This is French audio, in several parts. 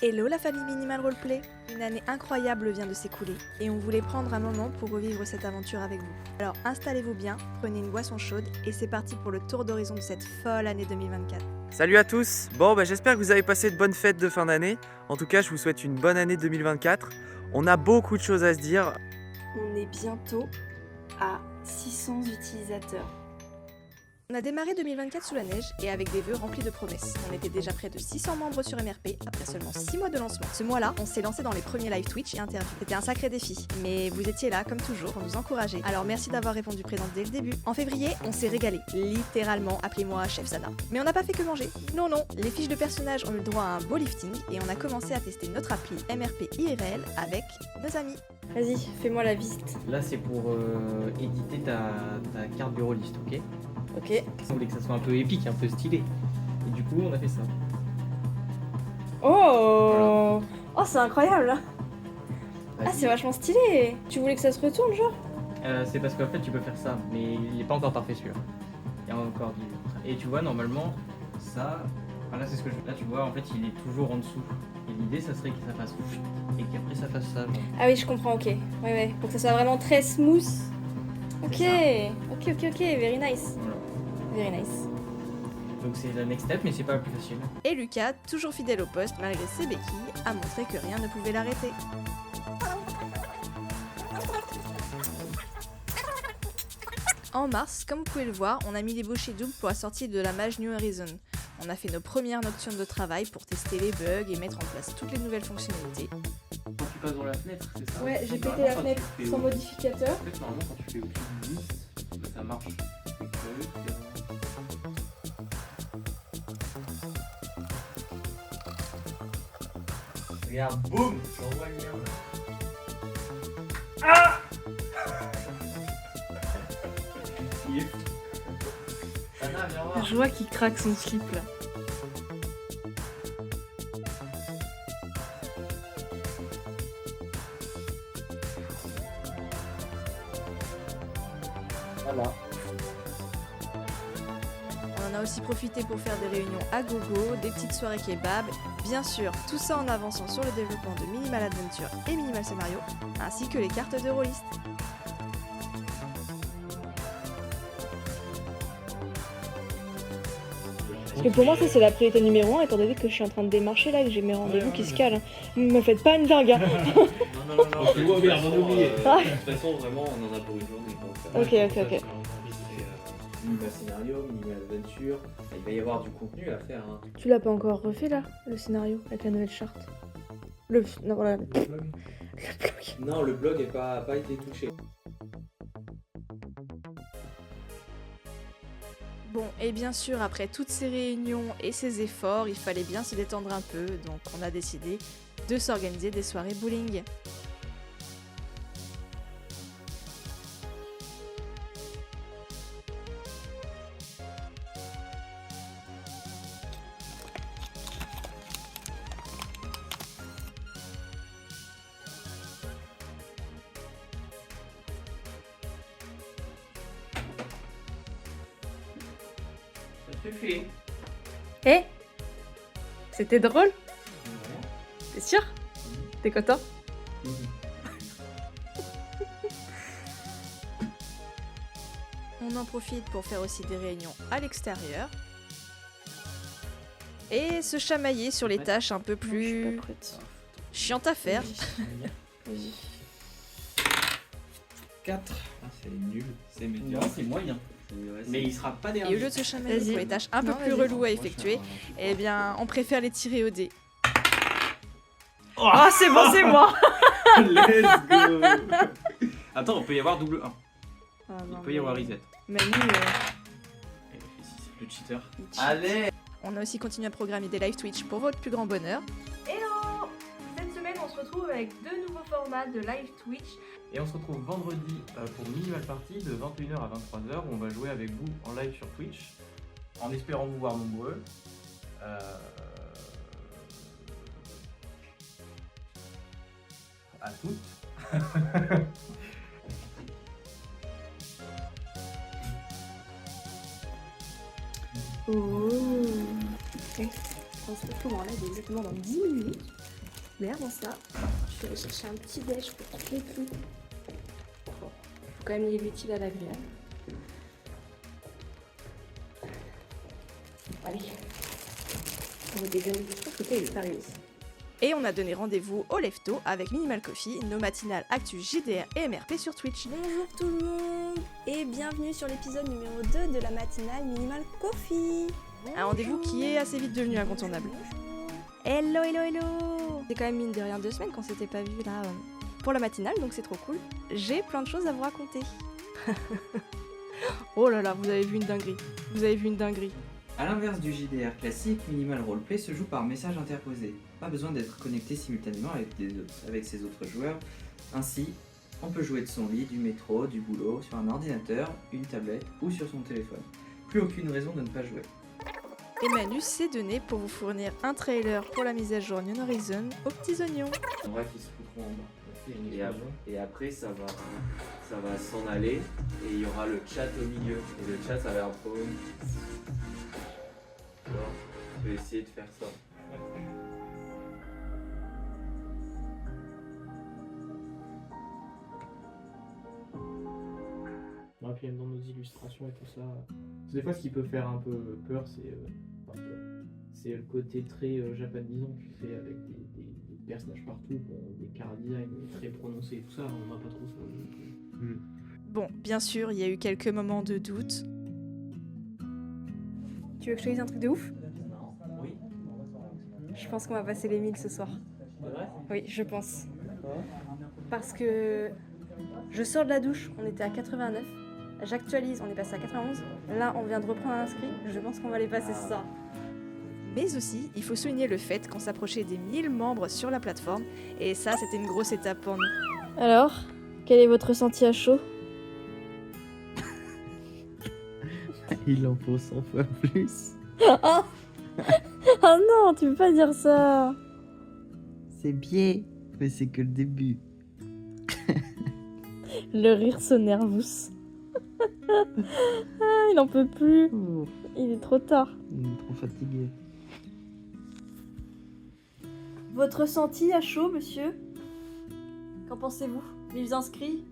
Hello la famille Minimal Roleplay. Une année incroyable vient de s'écouler et on voulait prendre un moment pour revivre cette aventure avec vous. Alors installez-vous bien, prenez une boisson chaude et c'est parti pour le tour d'horizon de cette folle année 2024. Salut à tous. J'espère que vous avez passé de bonnes fêtes de fin d'année. En tout cas, je vous souhaite une bonne année 2024. On a beaucoup de choses à se dire. On est bientôt à 600 utilisateurs. On a démarré 2024 sous la neige et avec des vœux remplis de promesses. On était déjà près de 600 membres sur MRP après seulement 6 mois de lancement. Ce mois-là, on s'est lancé dans les premiers live Twitch et interviews. C'était un sacré défi, mais vous étiez là comme toujours pour nous encourager. Alors merci d'avoir répondu présent dès le début. En février, on s'est régalé, littéralement, appelez-moi Chef Sana. Mais on n'a pas fait que manger. Non, les fiches de personnages ont eu le droit à un beau lifting et on a commencé à tester notre appli MRP IRL avec nos amis. Vas-y, fais-moi la visite. Là, c'est pour éditer ta carte bureauliste, ok? Ok. On voulait que ça soit un peu épique, un peu stylé. Et du coup, on a fait ça. Oh Oh, c'est incroyable là. Ah, Vas-y. c'est vachement stylé. Tu voulais que ça se retourne, genre? C'est parce qu'en fait, tu peux faire ça, mais il n'est pas encore parfait celui-là. Il y a encore du... Et tu vois, normalement, ça... Enfin, là, c'est ce que je... Là, tu vois, en fait, il est toujours en dessous. Et l'idée, ça serait que ça fasse... Et qu'après, ça fasse ça, genre. Ah oui, je comprends, ok. Ouais. Pour que ça soit vraiment très smooth. Ok. C'est Ok. Very nice. Voilà. Very nice. Donc c'est la next step, mais c'est pas la plus facile. Et Lucas, toujours fidèle au poste malgré ses béquilles, a montré que rien ne pouvait l'arrêter. En mars, comme vous pouvez le voir, on a mis les bouchées doubles pour la sortie de la Mage New Horizon. On a fait nos premières nocturnes de travail pour tester les bugs et mettre en place toutes les nouvelles fonctionnalités. Quand tu passes dans la fenêtre, c'est ça? Ouais, j'ai pété Normalement, la quand fenêtre tu fais sans au- modificateur. En fait, normalement, quand tu fais au-dessus de 10, bah, ça marche. C'est curieux, Regarde, boum, j'envoie le lien. Ah Il est fou. Sana, viens voir. Je vois qu'il craque son slip là. Voilà. On en a aussi profité pour faire des réunions à gogo, des petites soirées kebab, bien sûr, tout ça en avançant sur le développement de Minimal Adventure et Minimal Scénario, ainsi que les cartes de rôliste. Parce que pour moi, ça c'est la priorité numéro 1, étant donné que je suis en train de démarcher là et que j'ai mes rendez-vous qui se calent. Me faites pas une dingue. Hein. Non, c'est quoi, merde, on a oublié. Ah. De toute façon, vraiment, on en a pour une journée. Ok. Minimal scénario, minimal adventure. Il va y avoir du contenu à faire. Hein. Tu l'as pas encore refait là, le scénario, avec la nouvelle charte. Non, voilà. Le blog. Non, le blog n'a pas été touché. Bon, et bien sûr, après toutes ces réunions et ces efforts, il fallait bien se détendre un peu, donc on a décidé de s'organiser des soirées bowling. Ça suffit. Eh, c'était drôle. T'es sûr? T'es content? On en profite pour faire aussi des réunions à l'extérieur. Et se chamailler sur les tâches un peu Je suis plus pas prête. chiantes à faire. Vas-y. 4. Ah, c'est nul. C'est Non, c'est moyen. Mais il sera pas Et dernier. au lieu de se chamailler Vas-y. pour les tâches un peu Non, plus vas-y. reloues à effectuer, eh bien, on préfère les tirer au dé. Ah, c'est bon, c'est moi. Let's go. Attends, on peut y avoir double 1. Ah, Il non, peut y avoir reset. Manu, Le cheater. il cheat. Allez. On a aussi continué à programmer des live Twitch pour votre plus grand bonheur. Hello! Cette semaine, on se retrouve avec deux nouveaux formats de live Twitch. Et on se retrouve vendredi pour Minimal Party de 21h à 23h où on va jouer avec vous en live sur Twitch en espérant vous voir nombreux. À toutes. Oh. Ok. On se retrouve en live exactement dans 10 minutes. Mais avant ça, je vais aller chercher un petit déj pour toutes les filles. Bon, faut quand même lier l'utile à l'agréable. Allez. On va déjeuner. Je pense que ça, il est pareil aussi. Et on a donné rendez-vous au Lefto avec Minimal Coffee, nos matinales actus JDR et MRP sur Twitch. Bonjour tout le monde et bienvenue sur l'épisode numéro 2 de la matinale Minimal Coffee. Un rendez-vous qui est assez vite devenu incontournable. Hello, hello, hello! C'est quand même mine de rien 2 semaines qu'on s'était pas vu là pour la matinale, donc c'est trop cool. J'ai plein de choses à vous raconter. Oh là là, vous avez vu une dinguerie. Vous avez vu une dinguerie. A l'inverse du JDR classique, Minimal Roleplay se joue par message interposé. Pas besoin d'être connecté simultanément avec ses autres joueurs. Ainsi, on peut jouer de son lit, du métro, du boulot, sur un ordinateur, une tablette ou sur son téléphone. Plus aucune raison de ne pas jouer. Et Manu s'est donné pour vous fournir un trailer pour la mise à jour New Horizon aux petits oignons. En vrai, ils se foutront en bas. Et après, ça va s'en aller et il y aura le chat au milieu. Et le chat, ça va un peu. Alors, je vais essayer de faire ça. Ouais, puis même dans nos illustrations et tout ça. Des fois, ce qui peut faire un peu peur, c'est le côté très japonisant que tu fais avec des personnages partout, des chara design très prononcés et tout ça. On n'a pas trop ça. Bon, bien sûr, il y a eu quelques moments de doute. Tu veux que je te dise un truc de ouf? Oui. Je pense qu'on va passer les 1000 ce soir. C'est vrai? Oui, je pense. Parce que je sors de la douche, on était à 89. J'actualise, on est passé à 91. Là, on vient de reprendre un inscrit. Je pense qu'on va les passer ce soir. Mais aussi, il faut souligner le fait qu'on s'approchait des 1000 membres sur la plateforme. Et ça, c'était une grosse étape pour nous. Alors, quel est votre ressenti à chaud? Il en faut 100 fois plus. Oh non, tu peux pas dire ça. C'est bien, mais c'est que le début. Le rire se nervous. Ah, il en peut plus. Il est trop tard. Il est trop fatigué. Votre ressenti à chaud, monsieur? Qu'en pensez-vous? 1000 inscrits?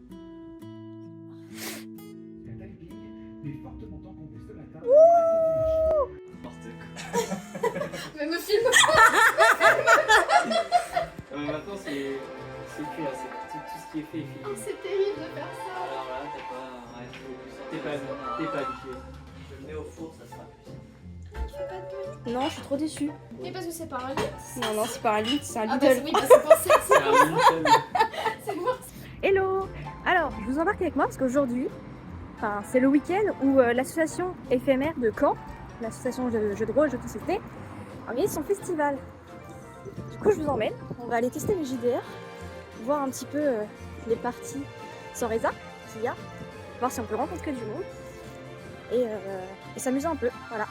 Mais me filme. Maintenant, c'est plus là, c'est tout ce qui est fait est fini. Oh, c'est terrible de faire ça. Alors là, t'es pas habitué. Je le mets au four, ça sera plus. Tu fais pas de bruit. Non, je suis trop déçue. Mais parce que c'est pas un lit. Non, c'est pas un lit, c'est un Ah Lidl. bah oui, bah c'est pour ça. C'est un Lincoln. C'est moi. Hello! Alors, je vous embarque avec moi parce qu'aujourd'hui, c'est le week-end où l'association éphémère de Caen, l'association de jeux de rôle, jeux de société, organise son festival. Du coup, je vous emmène. On va aller tester les JDR, voir un petit peu les parties sans résa qu'il y a, voir si on peut rencontrer du monde et s'amuser un peu. Voilà.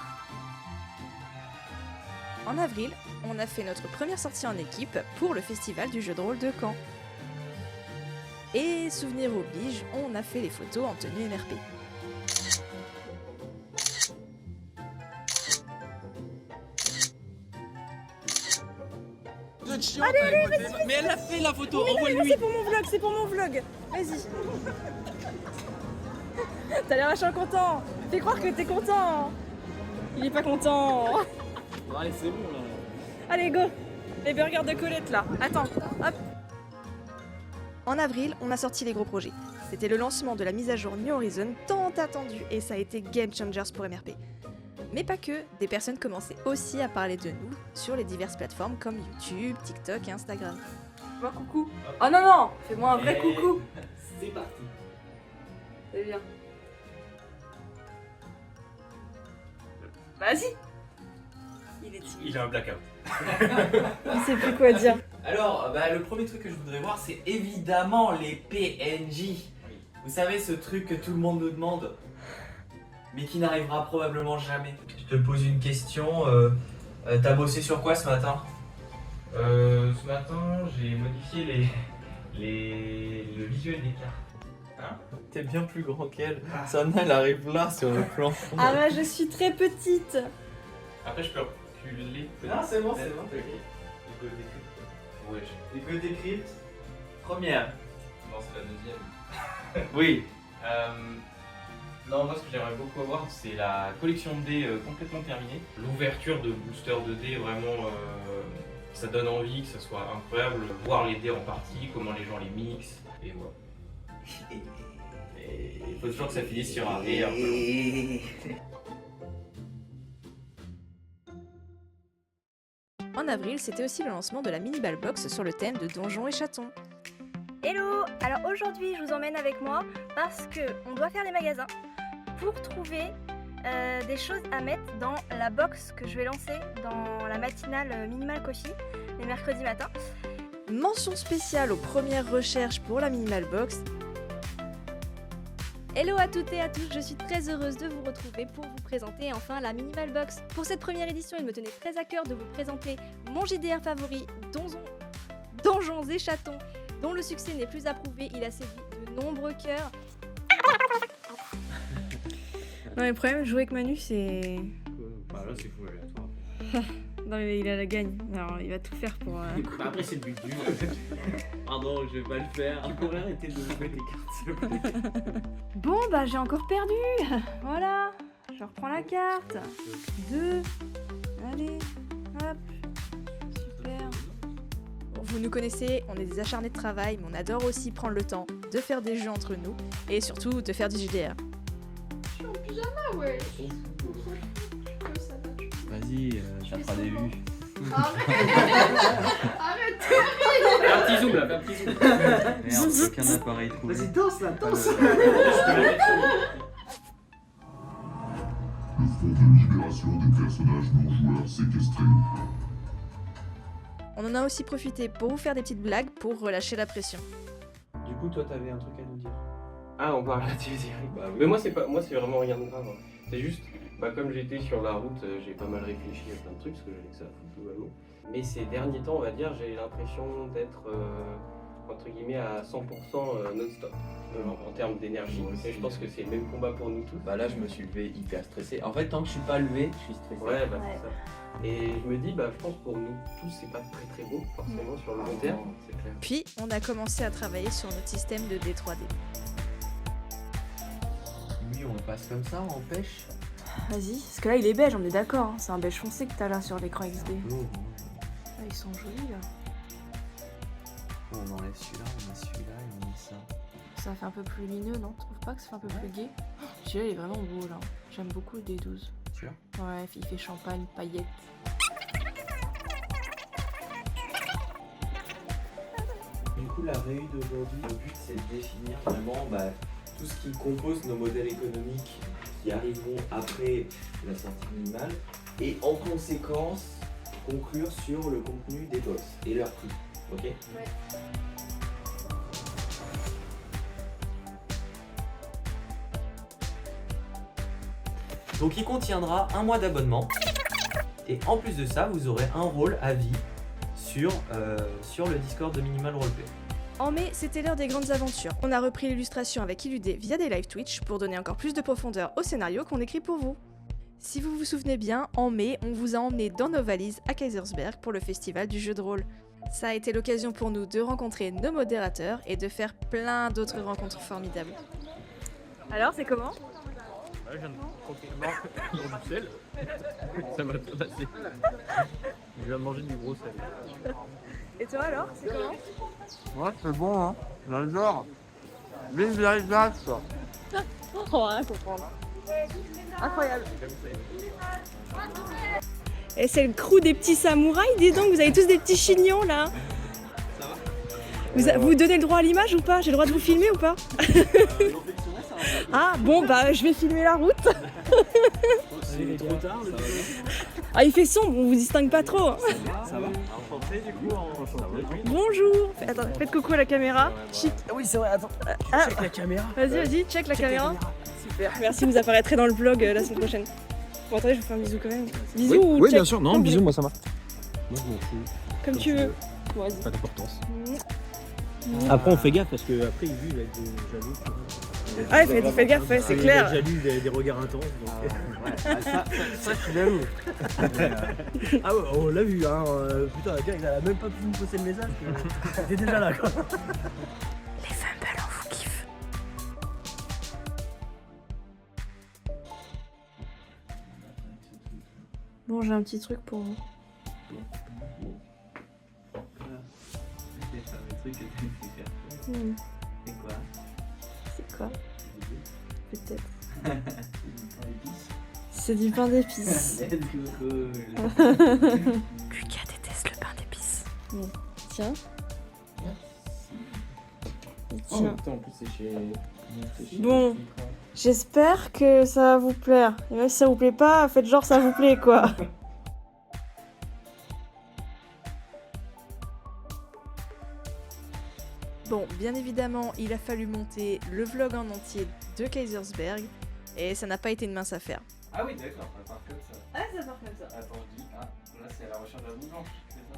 En avril, on a fait notre première sortie en équipe pour le festival du jeu de rôle de Caen. Et souvenir oblige, on a fait les photos en tenue MRP. Allez, mais elle a fait la photo, envoie-lui. C'est pour mon vlog. Vas-y. T'as l'air vachement content. Fais croire que t'es content. Il est pas content. Allez, c'est bon là. Allez, go. Les burgers de Colette là. Attends. Hop. En avril, on a sorti les gros projets. C'était le lancement de la mise à jour New Horizon tant attendue et ça a été game changers pour MRP. Mais pas que, des personnes commençaient aussi à parler de nous sur les diverses plateformes comme YouTube, TikTok et Instagram. Fais-moi coucou. Oh non, non. Fais-moi un vrai coucou. C'est parti. C'est bien. Vas-y. Il est timide. Il a un blackout. Il sait plus quoi dire. Alors, le premier truc que je voudrais voir, c'est évidemment les PNJ. Vous savez, ce truc que tout le monde nous demande, mais qui n'arrivera probablement jamais. Je te pose une question. T'as bossé sur quoi ce matin? Ce matin, j'ai modifié le visuel des cartes. T'es bien plus grand qu'elle. Sana, elle arrive là sur le plan. Ah bah je suis très petite. Après, je peux Tu l'es. Non, c'est bon, c'est peut-être. bon. Ego Decrypt. Ouais, Ego Decrypt, première. non, c'est la deuxième. Oui. Non, moi ce que j'aimerais beaucoup avoir, c'est la collection de dés complètement terminée. L'ouverture de booster de dés, vraiment, ça donne envie, que ça soit incroyable. Voir les dés en partie, comment les gens les mixent, et voilà. Et il faut toujours que ça finisse sur un et un peu. En avril, c'était aussi le lancement de la Minimal Box sur le thème de Donjons et Chatons. Hello! Alors aujourd'hui, je vous emmène avec moi parce que on doit faire les magasins pour trouver des choses à mettre dans la box que je vais lancer dans la matinale Minimal Coffee les mercredis matins. Mention spéciale aux premières recherches pour la Minimal Box. Hello à toutes et à tous, je suis très heureuse de vous retrouver pour vous présenter enfin la Minimal Box. Pour cette première édition, il me tenait très à cœur de vous présenter mon JDR favori, Donjons et Chatons, dont le succès n'est plus approuvé, il a séduit de nombreux cœurs. Non, mais le problème, jouer avec Manu, c'est. Bah là, c'est fou aléatoire. Non, mais il a la gagne. Alors, il va tout faire pour. Bah après, c'est le but du jeu. Pardon, je vais pas le faire. Tu pourrais arrêter de jouer tes cartes, s'il te plaît. Bon, bah, j'ai encore perdu. Voilà. Je reprends la carte. 2. Allez. Hop. Super. Vous nous connaissez, on est des acharnés de travail, mais on adore aussi prendre le temps de faire des jeux entre nous et surtout de faire du JDR. Vas-y, ça fera des vues. Arrête. Fais un petit zoom là, fais un petit zoom. Merde, aucun appareil trouvé. Vas-y, danse là, danse. Je peux la mettre sur le- Le fonds de libération des personnages non-joueurs séquestrés. On en a aussi profité pour vous faire des petites blagues pour relâcher la pression. Du coup, toi, t'avais un truc à nous dire. Ah, on va relativiser. Bah oui. Mais moi, c'est vraiment rien de grave. Hein. C'est juste, comme j'étais sur la route, j'ai pas mal réfléchi à plein de trucs parce que j'avais que ça à foutre globalement. Mais ces derniers temps, on va dire, j'ai l'impression d'être entre guillemets à 100% non-stop en termes d'énergie. Et je pense que c'est le même combat pour nous tous. Bah là, je me suis levé hyper stressé. En fait, tant que je suis pas levé, je suis stressé. Ouais, c'est ça. Et je me dis, je pense pour nous tous, c'est pas très très beau, forcément, sur le long terme. Non, c'est clair. Puis, on a commencé à travailler sur notre système de D3D. Oui, on passe comme ça, on pêche. Vas-y. Parce que là, il est beige, on est d'accord. Hein. C'est un beige foncé que t'as là sur l'écran XD. Ah, ils sont jolis là. On enlève celui-là, on met celui-là et on met ça. Ça fait un peu plus lumineux, non? Tu trouves pas que ça fait un peu plus gai? Celui-là, il est vraiment beau là. J'aime beaucoup le D12. Celui-là? Ouais, il fait champagne, paillettes. Du coup, la réu d'aujourd'hui, le but c'est de définir vraiment tout ce qui compose nos modèles économiques qui arriveront après la sortie minimale et en conséquence conclure sur le contenu des boss et leur prix. Ok? Ouais. Donc il contiendra un mois d'abonnement et en plus de ça, vous aurez un rôle à vie sur le Discord de Minimal Roleplay. En mai, c'était l'heure des grandes aventures. On a repris l'illustration avec Illudé via des live Twitch pour donner encore plus de profondeur au scénario qu'on écrit pour vous. Si vous vous souvenez bien, en mai, on vous a emmené dans nos valises à Kaisersberg pour le festival du jeu de rôle. Ça a été l'occasion pour nous de rencontrer nos modérateurs et de faire plein d'autres rencontres formidables. Alors, c'est comment? Ouais, je viens de croquer dans du sel. Ça m'a tabassé. Je viens de manger du gros sel. Et toi alors, c'est comment? Ouais, c'est bon, hein. J'adore. Vive l'Alsace. On va rien comprendre. Incroyable. Et c'est le crew des petits samouraïs, dis donc, vous avez tous des petits chignons là. Vous donnez le droit à l'image ou pas? J'ai le droit de vous filmer ou pas? Ah bon, bah je vais filmer la route. C'est trop tard, le Ah, il fait sombre, on vous distingue pas trop. Hein. Ça va. Enchanté, du coup. Bonjour. Attends, faites coucou à la caméra. Chic. Oui, c'est vrai, attends. Ah. Check la caméra. Vas-y, check la caméra. Super. Merci, vous apparaîtrez dans le vlog la semaine prochaine. Bon, attendez, je vous fais un bisou quand même. Bisous ou Oui, check? bien sûr. Non, Comme bisous, vous moi ça va. Moi je m'en fous. voulez. Comme tu veux. Bon, vas-y. Pas d'importance. Après, on fait gaffe parce que après, il va être jaloux. Ah, faites gaffe, ouais, c'est clair. J'ai lu des regards intenses. Donc... ça, je l'avoue. Ah ouais, on l'a vu, hein. Putain, le gars, il a même pas pu me poster le message. T'es déjà là, quoi. Les fumbles, on vous kiffe. Bon, j'ai un petit truc pour vous. Hmm. C'est quoi? C'est quoi? Peut-être. C'est du pain d'épices. Let's go. Lucas déteste le pain d'épices. Bon, tiens. Et Oh tiens. putain, en plus c'est chez. Bon. J'espère que ça va vous plaire. Et même si ça vous plaît pas, faites genre ça vous plaît, quoi. Bon, bien évidemment, il a fallu monter le vlog en entier de Kaisersberg, et ça n'a pas été une mince affaire. Ah oui, d'accord, ça part comme ça. Ah, ça part comme ça. Attends, je dis, ah, là c'est à la recherche de la boule blanche, c'est ça?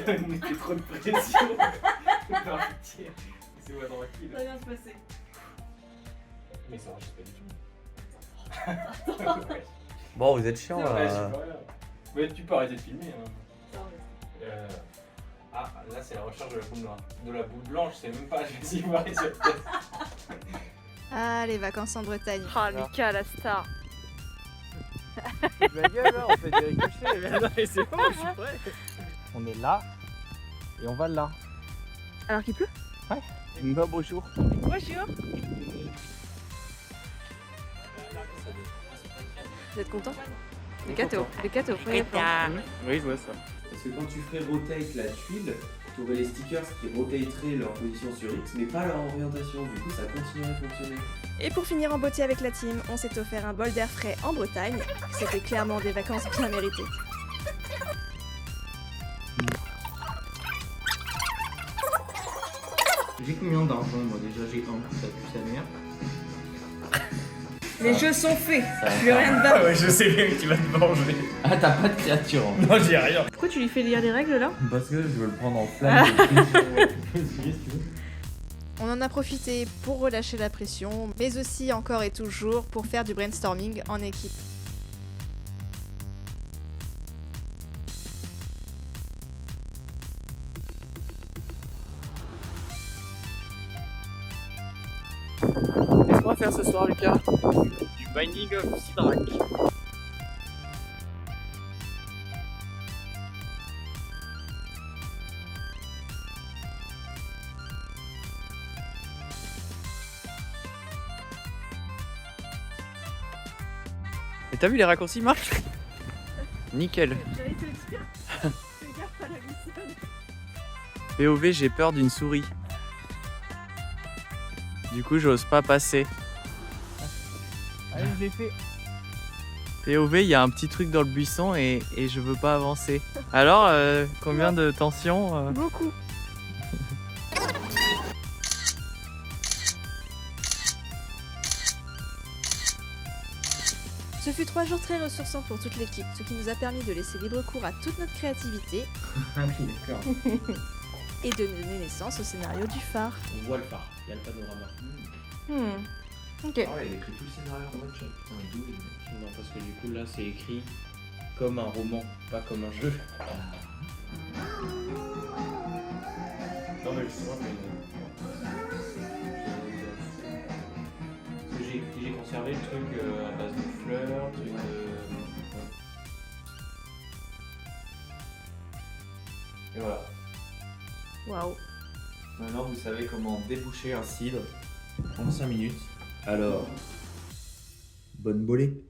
Attends, il me mettait trop de pression. Par pitié. C'est moi tranquille. Ça va bien se passer. Mais ça enregistre pas du tout. Bon, vous êtes chiant Ouais, j'y là. peux rien. Mais tu peux arrêter de filmer. Hein. Ah, là c'est la recherche de la boule noire. De la boule blanche, c'est même pas, je vais essayer de voir les autres tests. Ah, les vacances en Bretagne. Ah, Lucas, la star. Ma gueule, là, on fait des ricochets. Non, mais c'est bon, je suis prêt. On est là et on va là. Alors qu'il pleut? Bah, bonjour. Bonjour. Vous êtes content? Les gâteaux, premier plan. Oui, je vois ça. Parce que quand tu ferais rotate la tuile, tu aurais les stickers qui rotateraient leur position sur X, mais pas leur orientation. Du coup, ça continuerait à fonctionner. Et pour finir en beauté avec la team, on s'est offert un bol d'air frais en Bretagne. C'était clairement des vacances bien méritées. J'ai combien d'argent moi déjà? J'ai un, ça pue sa mère. Les jeux sont faits, plus rien de bas. Ouais, je sais bien que tu vas te venger. Ah, t'as pas de créature. Hein. Non, j'ai rien. Pourquoi tu lui fais lire les règles là? Parce que je veux le prendre en flamme. On en a profité pour relâcher la pression, mais aussi encore et toujours pour faire du brainstorming en équipe. Qu'est-ce qu'on va faire ce soir, Lucas? Du Binding of Sidrak. Et t'as vu les raccourcis, Marc? Nickel. J'allais te dire, fais gaffe à la glissade. POV, j'ai peur d'une souris. Du coup, j'ose pas passer. Allez, je l'ai fait. POV, il y a un petit truc dans le buisson et je veux pas avancer. Alors, combien de tensions Beaucoup. Ce fut 3 jours très ressourçants pour toute l'équipe, ce qui nous a permis de laisser libre cours à toute notre créativité Ah oui, d'accord. et de donner naissance au scénario du phare. On voit le phare, il y a le panorama. Ok. Ah ouais, il a écrit tout le scénario en one shot. Putain, d'où les mecs. Non, parce que du coup là c'est écrit comme un roman, pas comme un jeu. Non mais justement, parce que j'ai conservé le truc à base de fleurs, truc de... Et voilà. Waouh. Maintenant, vous savez comment déboucher un cidre en 5 minutes. Alors, bonne bolée.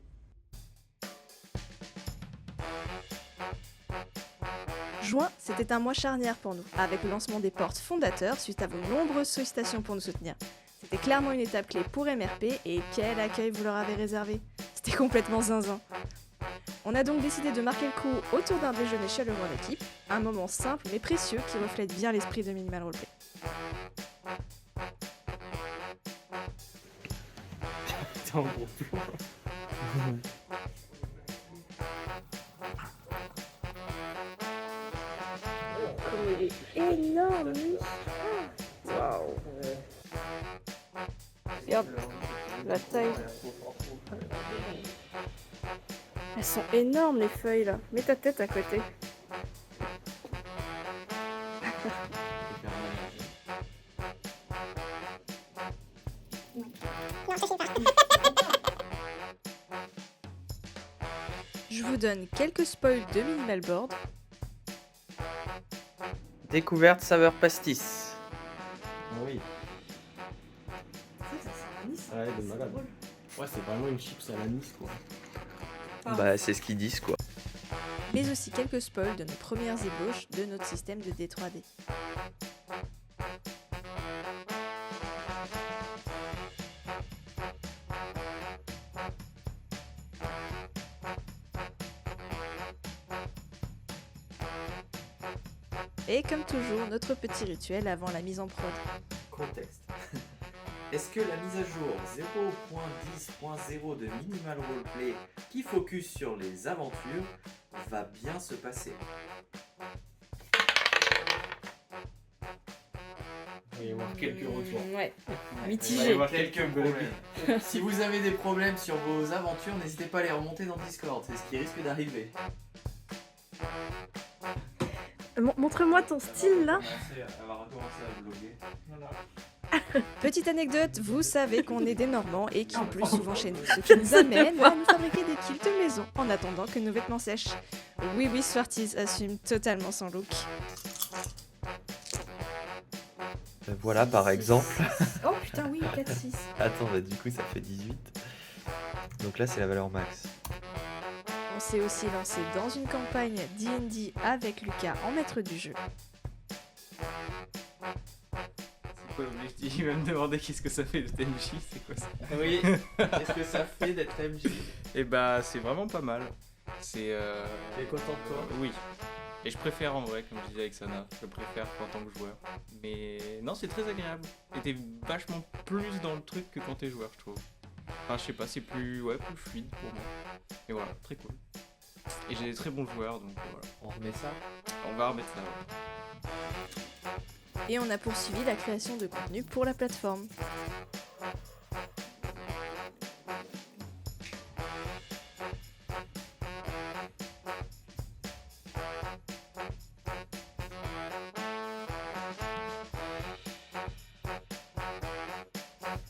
Juin, c'était un mois charnière pour nous, avec le lancement des portes fondateurs suite à vos nombreuses sollicitations pour nous soutenir. C'était clairement une étape clé pour MRP et quel accueil vous leur avez réservé. C'était complètement zinzin. On a donc décidé de marquer le coup autour d'un déjeuner chaleureux en équipe, un moment simple mais précieux qui reflète bien l'esprit de Minimal Roleplay. T'es en gros plan. Comme il est énorme. Waouh. Regarde la taille. Elles sont énormes les feuilles là. Mets ta tête à côté. Je vous donne quelques spoils de Minimal Board. Découverte saveur pastis. Oui. Ouais, de malade. Ouais, c'est vraiment une chips à l'anis quoi. Bah, c'est ce qu'ils disent quoi. Mais aussi quelques spoils de nos premières ébauches de notre système de D3D. Et comme toujours, notre petit rituel avant la mise en prod. Contexte. Est-ce que la mise à jour 0.10.0 de Minimal Roleplay qui focus sur les aventures va bien se passer? Il va y avoir quelques retours. Ouais. Il va y Mitigé. avoir quelques problèmes. Si vous avez des problèmes sur vos aventures, n'hésitez pas à les remonter dans Discord, c'est ce qui risque d'arriver. Montre-moi ton style là. Elle va recommencer à vlogger. Petite anecdote, vous savez qu'on est des Normands et qu'il pleut souvent chez nous, ce qui nous amène à nous fabriquer des kilts de maison en attendant que nos vêtements sèchent. Oui, Swarties assume totalement son look. Voilà par exemple. Oh putain, oui, 4-6. Attends, bah, du coup ça fait 18. Donc là c'est la valeur max. On s'est aussi lancé dans une campagne D&D avec Lucas en maître du jeu. C'est quoi l'objectif? Il va me demander qu'est-ce que ça fait d'être MJ, c'est quoi ça? Oui, qu'est-ce que ça fait d'être MJ? Et bah c'est vraiment pas mal. C'est T'es content de toi? Oui. Et je préfère en vrai, comme je disais avec Sana, je préfère en tant que joueur. Mais non, c'est très agréable. Et t'es vachement plus dans le truc que quand t'es joueur, je trouve. Enfin, je sais pas, c'est plus fluide pour moi. Et voilà, très cool. Et j'ai des très bons joueurs, donc voilà. On remet ça? On va remettre ça, ouais. Et on a poursuivi la création de contenu pour la plateforme.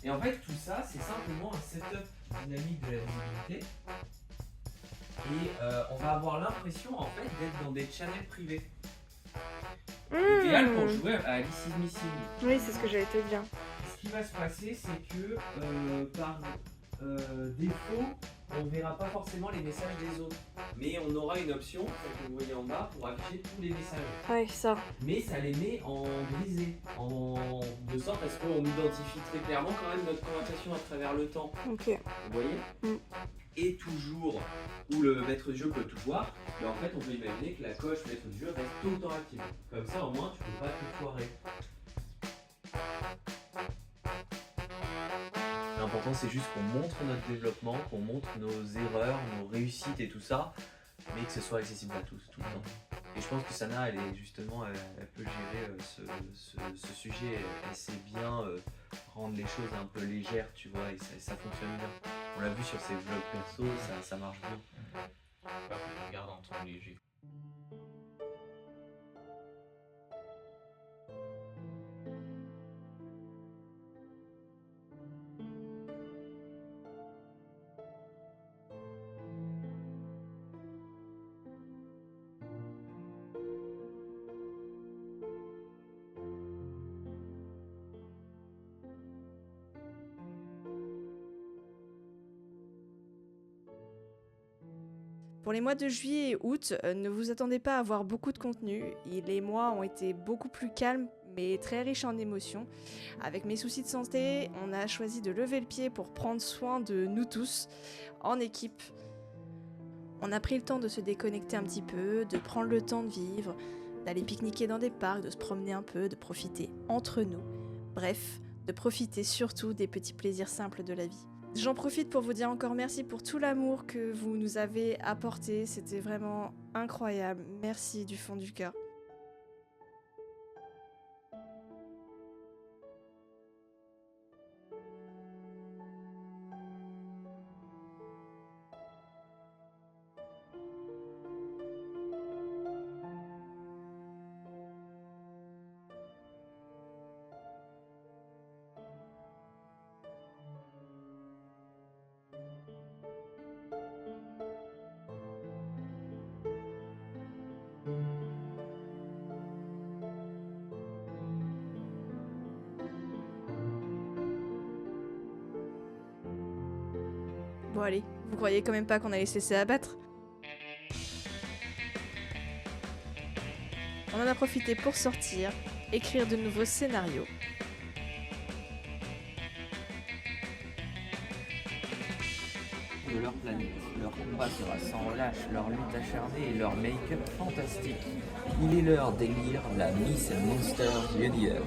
Et en fait, tout ça, c'est simplement un setup dynamique de la visibilité. Et on va avoir l'impression en fait d'être dans des channels privés. Idéal pour jouer à Alice is Missing. Oui, c'est ce que j'allais te dire. Ce qui va se passer, c'est que par défaut, on verra pas forcément les messages des autres. Mais on aura une option, celle que vous voyez en bas, pour afficher tous les messages. Ouais, ça. Mais ça les met en brisé, de sorte à ce qu'on identifie très clairement quand même notre conversation à travers le temps. Ok. Vous voyez Et toujours où le maître du jeu peut tout voir, mais en fait on peut imaginer que la coche maître du jeu reste tout le temps active. Comme ça au moins tu peux pas tout foirer. L'important c'est juste qu'on montre notre développement, qu'on montre nos erreurs, nos réussites et tout ça, mais que ce soit accessible à tous, tout le temps. Et je pense que Sana, elle est justement, elle peut gérer ce sujet, elle sait bien rendre les choses un peu légères, tu vois, et ça fonctionne bien. On l'a vu sur ses vlogs perso, ça marche bien. On regarde en temps léger. Pour les mois de juillet et août, ne vous attendez pas à avoir beaucoup de contenu. Les mois ont été beaucoup plus calmes, mais très riches en émotions. Avec mes soucis de santé, on a choisi de lever le pied pour prendre soin de nous tous, en équipe. On a pris le temps de se déconnecter un petit peu, de prendre le temps de vivre, d'aller pique-niquer dans des parcs, de se promener un peu, de profiter entre nous. Bref, de profiter surtout des petits plaisirs simples de la vie. J'en profite pour vous dire encore merci pour tout l'amour que vous nous avez apporté. C'était vraiment incroyable. Merci du fond du cœur. Bon allez, vous croyez quand même pas qu'on allait se laisser abattre? On en a profité pour sortir, écrire de nouveaux scénarios. De leur planète. Leur combat sera sans relâche, leur lutte acharnée et leur make-up fantastique. Il est l'heure d'élire la Miss Monsters Universe.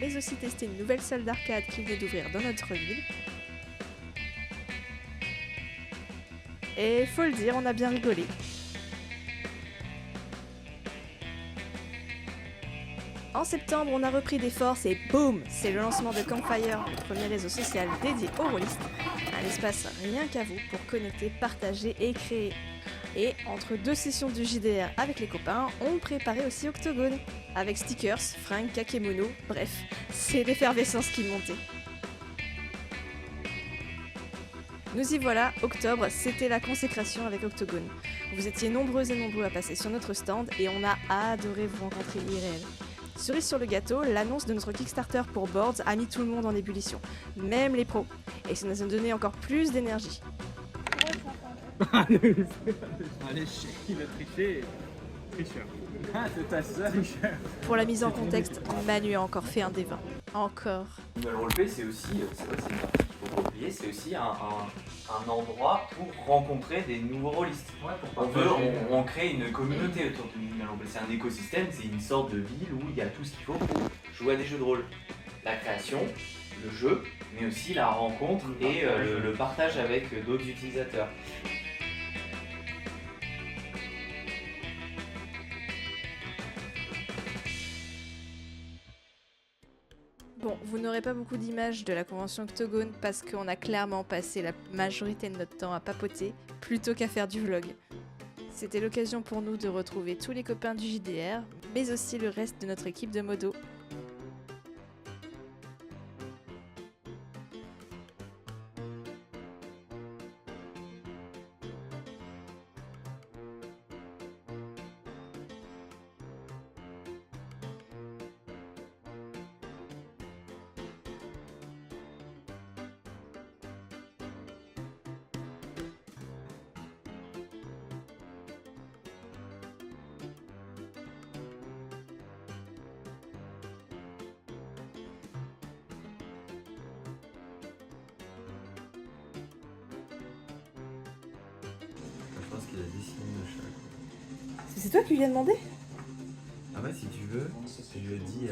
Mais aussi tester une nouvelle salle d'arcade qui venait d'ouvrir dans notre ville. Et faut le dire, on a bien rigolé. En septembre, on a repris des forces et boum, c'est le lancement de Campfire, le premier réseau social dédié aux rôlistes. Un espace rien qu'à vous pour connecter, partager et créer. Et entre deux sessions du JDR avec les copains, on préparait aussi Octogone. Avec stickers, fringues, kakémono, bref, c'est l'effervescence qui montait. Nous y voilà, octobre, c'était la consécration avec Octogone. Vous étiez nombreux et nombreux à passer sur notre stand et on a adoré vous rencontrer IRL. Cerise sur le gâteau, l'annonce de notre Kickstarter pour Boards a mis tout le monde en ébullition, même les pros, et ça nous a donné encore plus d'énergie. Allez, il a triché. Tricheur. Ah, c'est ta sœur. Pour la mise en contexte, Manu a encore fait un des 20. Encore. Le roleplay, c'est aussi, c'est une partie qu'il faut pas oublier, c'est aussi un endroit pour rencontrer des nouveaux rôlistes. On crée une communauté autour de Minimal Roleplay. C'est un écosystème, c'est une sorte de ville où il y a tout ce qu'il faut pour jouer à des jeux de rôle. La création, le jeu, mais aussi la rencontre et le partage avec d'autres utilisateurs. Bon, vous n'aurez pas beaucoup d'images de la convention Octogone parce qu'on a clairement passé la majorité de notre temps à papoter plutôt qu'à faire du vlog. C'était l'occasion pour nous de retrouver tous les copains du JDR, mais aussi le reste de notre équipe de modos. Je pense qu'il a dessiné le chat. C'est toi qui lui as demandé? Ah ouais, si tu veux, je le dis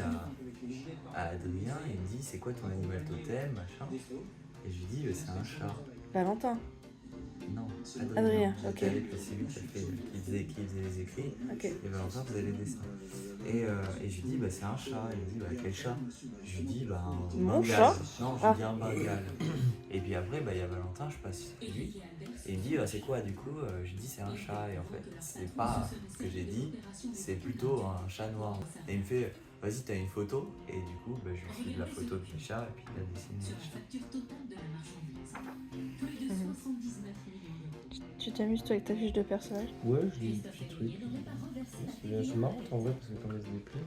à Adrien, il me dit c'est quoi ton animal totem, machin. Et je lui dis c'est un chat. Valentin. Non, Adrien, ok. J'étais avec lui, c'est lui qui faisait les écrits, Ok. et Valentin faisait les dessins. Et je lui dis c'est un chat, il me dit quel chat? Je lui dis un Mon Bengale. chat. Non, je lui dis un Bengale. Et puis après il y a Valentin, je passe sur lui, et il me dit c'est quoi du coup? Je lui dis c'est un chat, et en fait c'est pas ce que j'ai dit, c'est plutôt un chat noir. Et il me fait vas-y t'as une photo, et du coup je lui file la photo du chat, et puis il a dessiné le chat. Tu t'amuses toi avec ta fiche de personnage? Ouais, je lis des petits trucs. C'est marrant en vrai parce que quand je les plais.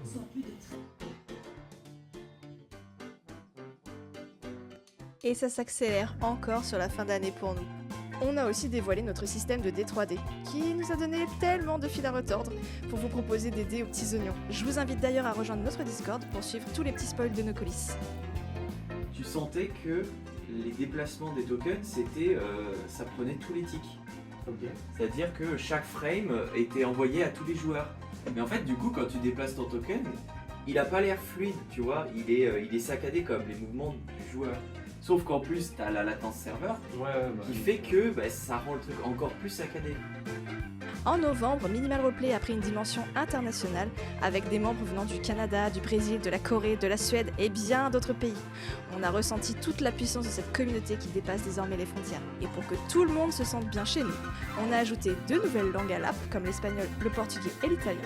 Et ça s'accélère encore sur la fin d'année pour nous. On a aussi dévoilé notre système de D3D, qui nous a donné tellement de fil à retordre pour vous proposer des dés aux petits oignons. Je vous invite d'ailleurs à rejoindre notre Discord pour suivre tous les petits spoils de nos coulisses. Tu sentais que les déplacements des tokens, ça prenait tous les tics. C'est-à-dire que chaque frame était envoyé à tous les joueurs. Mais en fait, du coup, quand tu déplaces ton token, il a pas l'air fluide, tu vois. Il est saccadé comme les mouvements du joueur. Sauf qu'en plus, tu as la latence serveur qui fait que ça rend le truc encore plus saccadé. En novembre, Minimal Roleplay a pris une dimension internationale avec des membres venant du Canada, du Brésil, de la Corée, de la Suède et bien d'autres pays. On a ressenti toute la puissance de cette communauté qui dépasse désormais les frontières. Et pour que tout le monde se sente bien chez nous, on a ajouté 2 nouvelles langues à l'app comme l'espagnol, le portugais et l'italien.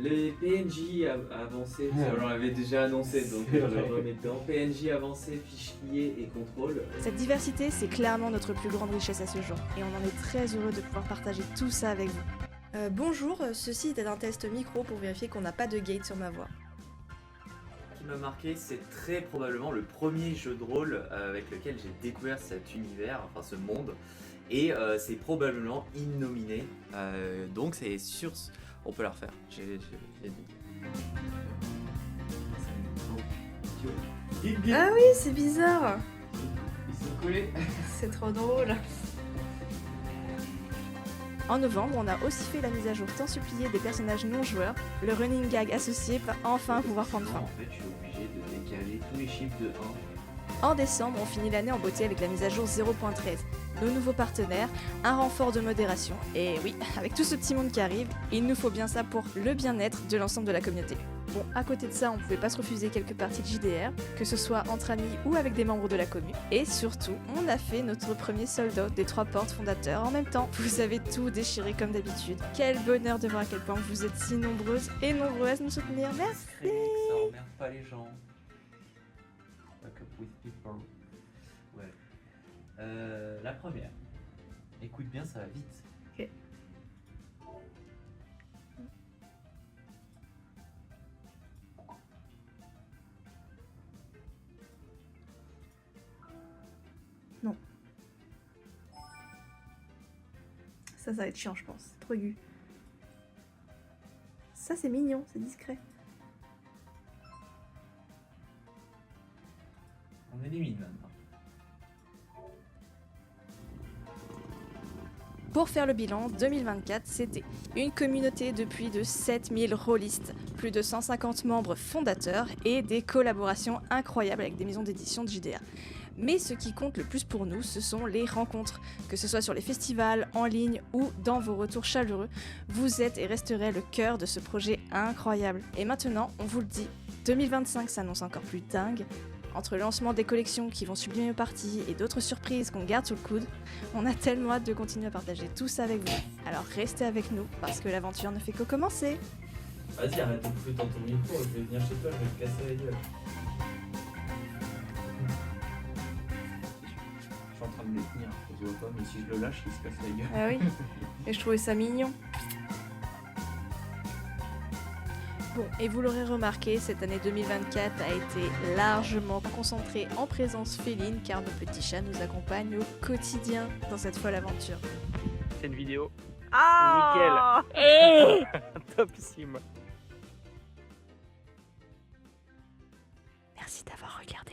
Les PNJ avancés, on l'avait déjà annoncé, donc je le remets dedans. PNJ avancés, fichier et contrôle. Cette diversité, c'est clairement notre plus grande richesse à ce jour, et on en est très heureux de pouvoir partager tout ça avec vous. Bonjour, ceci était un test micro pour vérifier qu'on n'a pas de gate sur ma voix. m'a marqué, c'est très probablement le premier jeu de rôle avec lequel j'ai découvert cet univers, enfin ce monde. Et c'est probablement innominé. Donc c'est sûr, on peut la refaire. J'ai dit. Ah oui, c'est bizarre. Ils sont collés. C'est trop drôle. En novembre, on a aussi fait la mise à jour tant suppliée des personnages non joueurs. Le running gag associé va enfin pouvoir prendre fin. En fait, je suis obligé de décaler tous les chiffres de 1. En décembre, on finit l'année en beauté avec la mise à jour 0.13. Nos nouveaux partenaires, un renfort de modération. Et oui, avec tout ce petit monde qui arrive, il nous faut bien ça pour le bien-être de l'ensemble de la communauté. Bon, à côté de ça, on pouvait pas se refuser quelques parties de JDR, que ce soit entre amis ou avec des membres de la commu. Et surtout, on a fait notre premier sold-out des 3 portes fondateurs en même temps. Vous avez tout déchiré comme d'habitude. Quel bonheur de voir à quel point vous êtes si nombreuses et nombreux à nous soutenir. Merci. Ça emmerde pas les gens. Fuck up with people. Ouais. La première. Écoute bien, ça va vite. Ok. Non. Ça va être chiant, je pense. C'est trop aigu. Ça, c'est mignon, c'est discret. On élimine maintenant. Pour faire le bilan, 2024, c'était une communauté de plus de 7000 rôlistes, plus de 150 membres fondateurs et des collaborations incroyables avec des maisons d'édition de JDR. Mais ce qui compte le plus pour nous, ce sont les rencontres, que ce soit sur les festivals, en ligne ou dans vos retours chaleureux. Vous êtes et resterez le cœur de ce projet incroyable. Et maintenant, on vous le dit, 2025 s'annonce encore plus dingue. Entre le lancement des collections qui vont sublimer nos parties et d'autres surprises qu'on garde sous le coude, on a tellement hâte de continuer à partager tout ça avec vous. Alors restez avec nous, parce que l'aventure ne fait que commencer. Vas-y, arrête de bouffer dans ton micro, je vais venir chez toi, je vais te casser la gueule. Je suis en train de le tenir, je vois pas, mais si je le lâche, il se casse la gueule. Ah oui. Et je trouvais ça mignon. Bon, et vous l'aurez remarqué, cette année 2024 a été largement concentrée en présence féline car nos petits chats nous accompagnent au quotidien dans cette folle aventure. C'est une vidéo. Ah Nickel. Topissime. Merci d'avoir regardé.